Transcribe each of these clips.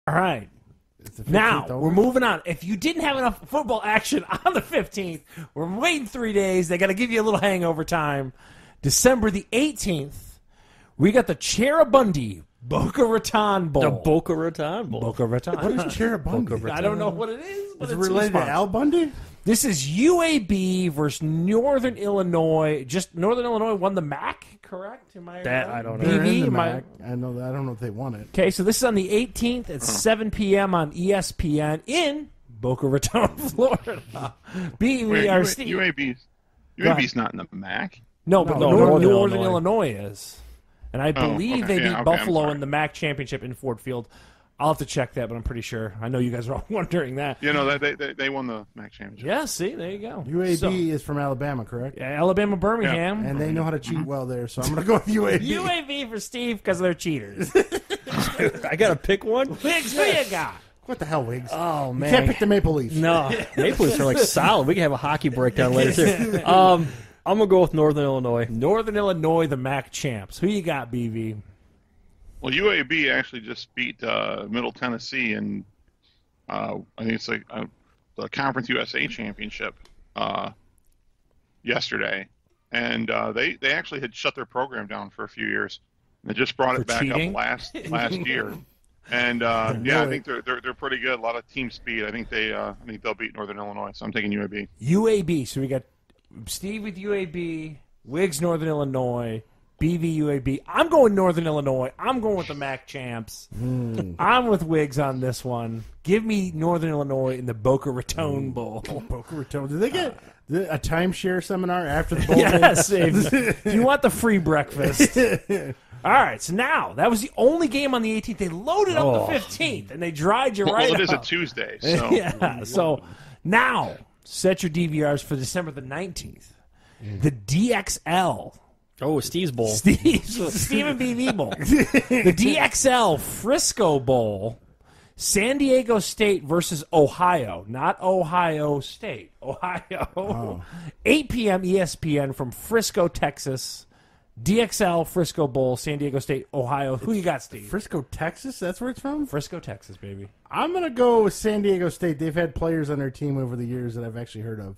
All right. Now, we're moving on. If you didn't have enough football action on the 15th, we're waiting 3 days. They got to give you a little hangover time. December the 18th, we got the Cheribundi Boca Raton Bowl. The Boca Raton Bowl. Boca Raton. What is Cheribundi? I don't know what it is, but Is it it's related to Al Bundy? This is UAB versus Northern Illinois. Just Northern Illinois won the MAC, correct? Am I That right? I don't know. They're in BV, the am I- MAC. I know that. I don't know if they won it. Okay, so this is on the 18th at 7 p.m. on ESPN in Boca Raton, Florida. UAB's not in the MAC. No, but No, Northern Northern Illinois is. And I believe they beat Buffalo I'm in the MAC championship in Ford Field. I'll have to check that, but I'm pretty sure. I know you guys are all wondering that. You know, they won the MAC championship. Yeah, see, there you go. UAB is from Alabama, correct? Yeah, Alabama, Birmingham. And they know how to cheat well there, so I'm going to go with UAB. UAB for Steve because they're cheaters. I got to pick one? Wiggs, who you got? What the hell, Wiggs? Oh, man. You can't pick the Maple Leafs. No. Maple Leafs are like solid. We can have a hockey breakdown later, too. I'm going to go with Northern Illinois. Northern Illinois, the MAC champs. Who you got, BV? Well, UAB actually just beat Middle Tennessee in, I think it's like the Conference USA Championship yesterday, and they actually had shut their program down for a few years. They just brought it back cheating? up last year, and I think they're pretty good. A lot of team speed. I think they'll beat Northern Illinois. So I'm taking UAB. UAB. So we got Steve with UAB, Wiggs, Northern Illinois, BV, UAB. I'm going Northern Illinois. I'm going with the MAC champs. I'm with Wiggs on this one. Give me Northern Illinois in the Boca Raton Bowl. Boca Raton. Did they get a timeshare seminar after the bowl? Yes, if you want the free breakfast. All right, so now, that was the only game on the 18th. They loaded up the 15th, and they dried you right Well, it is a up. Tuesday, so Yeah, so now, set your DVRs for December the 19th. The DXL. Oh, Steve's Bowl. Steve and BV Bowl. The DXL Frisco Bowl. San Diego State versus Ohio. Not Ohio State. Ohio. 8 p.m. ESPN from Frisco, Texas. DXL Frisco Bowl, San Diego State, Ohio. Who you got, Steve? Frisco, Texas? That's where it's from? Frisco, Texas, baby. I'm going to go with San Diego State. They've had players on their team over the years that I've actually heard of.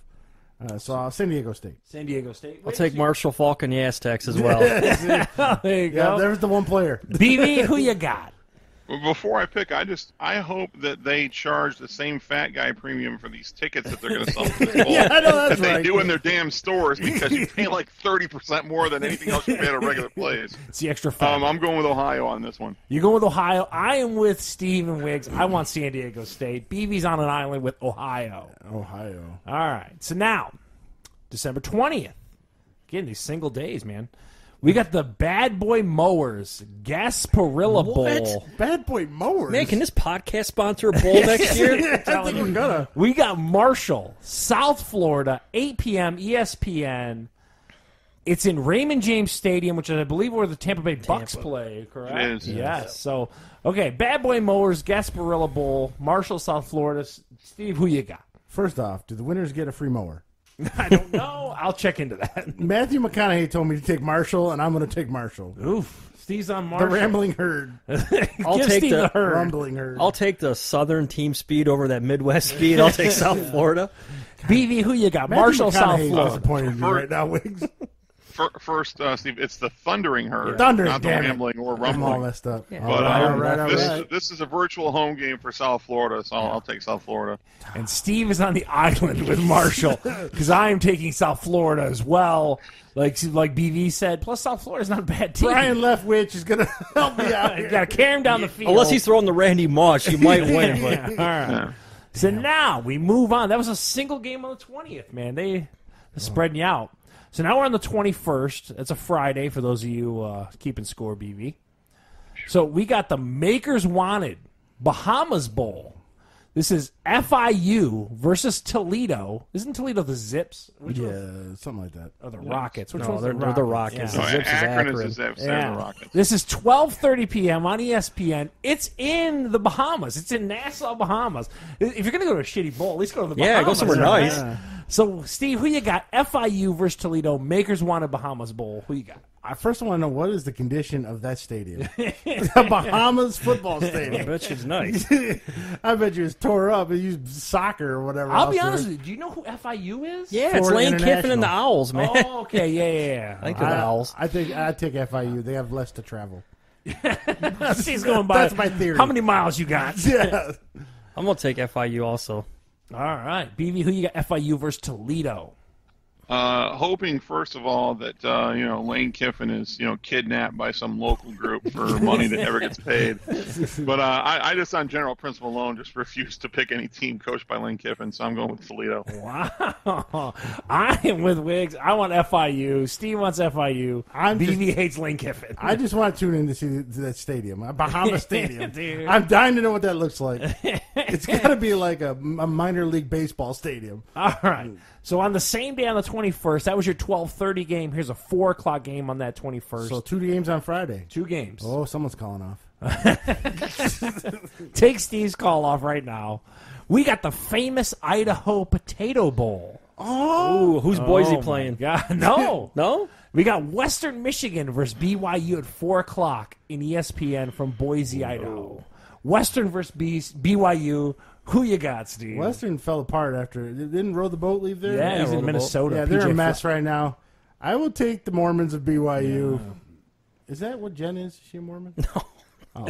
So San Diego State. San Diego State. I'll take Marshall Falk and the Aztecs as well. There you go. Yeah, there's the one player. BB, who you got? Well, before I pick, I hope that they charge the same fat guy premium for these tickets that they're going to sell for this bowl Yeah, I know that's that they right. do in their damn stores, because you pay like 30% more than anything else you pay at a regular place. It's the extra fat. I'm going with Ohio on this one. You go with Ohio. I am with Steve and Wiggs. I want San Diego State. BB's on an island with Ohio. Ohio. All right. So now, December 20th. Again, these single days, man. We got the Bad Boy Mowers Gasparilla Bowl. Bad Boy Mowers. Man, can this podcast sponsor a bowl next year? I think we're gonna. We got Marshall, South Florida, 8 p.m. ESPN. It's in Raymond James Stadium, which is, I believe, where the Tampa Bay Bucks play, correct? It is. Yes. So, okay, Bad Boy Mowers, Gasparilla Bowl, Marshall, South Florida. Steve, who you got? First off, do the winners get a free mower? I don't know. I'll check into that. Matthew McConaughey told me to take Marshall, and I'm going to take Marshall. Oof. Steve's on The Marshall. rambling herd. I'll Give take Steve the herd. Rumbling herd. I'll take the Southern team speed over that Midwest speed. I'll take South Florida. BV, who you got? Matthew Marshall, South McConaughey is Florida. disappointed in you right now, Wiggs. First, Steve, it's the Thundering Herd, Thundering, not the damn it. Rambling or I'm all Rumbling. messed up. Yeah. All But right, all this, right. this is a virtual home game for South Florida, so I'll take South Florida. And Steve is on the island with Marshall because I am taking South Florida as well. Like BV said, plus South Florida's not a bad team. Brian Leftwich is going to help me out You here. got to carry him down the field. Unless he's throwing the Randy Moss, you might win. But Yeah, all right. So now we move on. That was a single game on the 20th, man. They're spreading you out. So now we're on the 21st. That's a Friday for those of you keeping score, BV. So we got the Makers Wanted Bahamas Bowl. This is FIU versus Toledo. Isn't Toledo the Zips? Which one? Yeah, something like that. Or the Rockets? Which no, one's they're the Rockets. Yeah. No, The Zips is Akron is Akron. the Zips, they're Yeah. the Rockets. This is 12:30 p.m. on ESPN. It's in the Bahamas. It's in Nassau, Bahamas. If you're going to go to a shitty bowl, at least go to the Bahamas. Yeah, go somewhere right? nice. So, Steve, who you got? FIU versus Toledo, Makers Wanted Bahamas Bowl. Who you got? I first want to know what is the condition of that stadium. The Bahamas football I stadium. bet you it's nice. I bet you it's tore up. They used soccer or whatever. I'll be else honest there. with you. Do you know who FIU is? Yeah, it's Florida Lane Kiffin and the International. Owls, man. Oh, okay. Yeah. I think they're the Owls. I think I'd take FIU. They have less to travel. He's going by. That's my theory. How many miles you got? Yeah. I'm going to take FIU also. All right. BB, who you got? FIU versus Toledo. Hoping, first of all, that Lane Kiffin is kidnapped by some local group for money that never gets paid. But I just, on general principle alone, just refuse to pick any team coached by Lane Kiffin, so I'm going with Toledo. Wow. I am with Wiggs. I want FIU. Steve wants FIU. BB hates Lane Kiffin. I just want to tune in to see that stadium, Bahamas Stadium. Dude. I'm dying to know what that looks like. It's got to be like a minor league baseball stadium. All right. So on the same day on the 21st, that was your 12:30 game. Here's a 4 o'clock game on that 21st. So 2 games on Friday. 2 games. Oh, someone's calling off. Take Steve's call off right now. We got the famous Idaho Potato Bowl. Ooh, who's Boise my playing? God. No. No? We got Western Michigan versus BYU at 4 o'clock in ESPN from Boise, Idaho. Western versus BYU. Who you got, Steve? Western fell apart after. Didn't Row the Boat leave there? Yeah, he's Row in the Minnesota. Yeah, they're PJ a mess right now. I will take the Mormons of BYU. Yeah. Is that what Jen is? Is she a Mormon? No. Oh.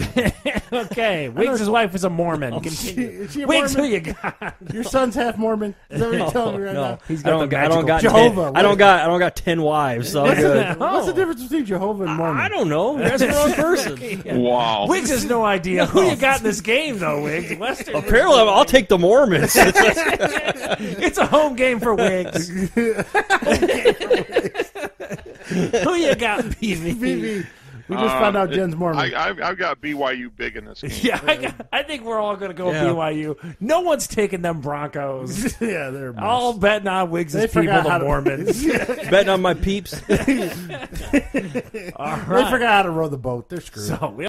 Okay, Wiggs' wife is a Mormon. Continue. Is she a Wiggs, who Mormon? you got? Your son's half Mormon. Is that what you're telling me right now? He's I don't got Jehovah. 10, I don't got 10 wives, so I'm good. What's the difference between Jehovah and Mormon? I don't know. That's the wrong person. Wow. Wiggs has no idea who you got in this game, though. Wiggs, Western. Apparently, I'll take the Mormons. It's a home game for Wiggs. Who you got, BB? BB. We just found out Jen's Mormon. I've got BYU big in this game. Yeah, I think we're all going to go with BYU. No one's taking them Broncos. Yeah, they're a mess. All betting on Wiggs' They people, forgot the how to- Mormons. Betting on my peeps. All They right. forgot how to row the boat. They're screwed. So we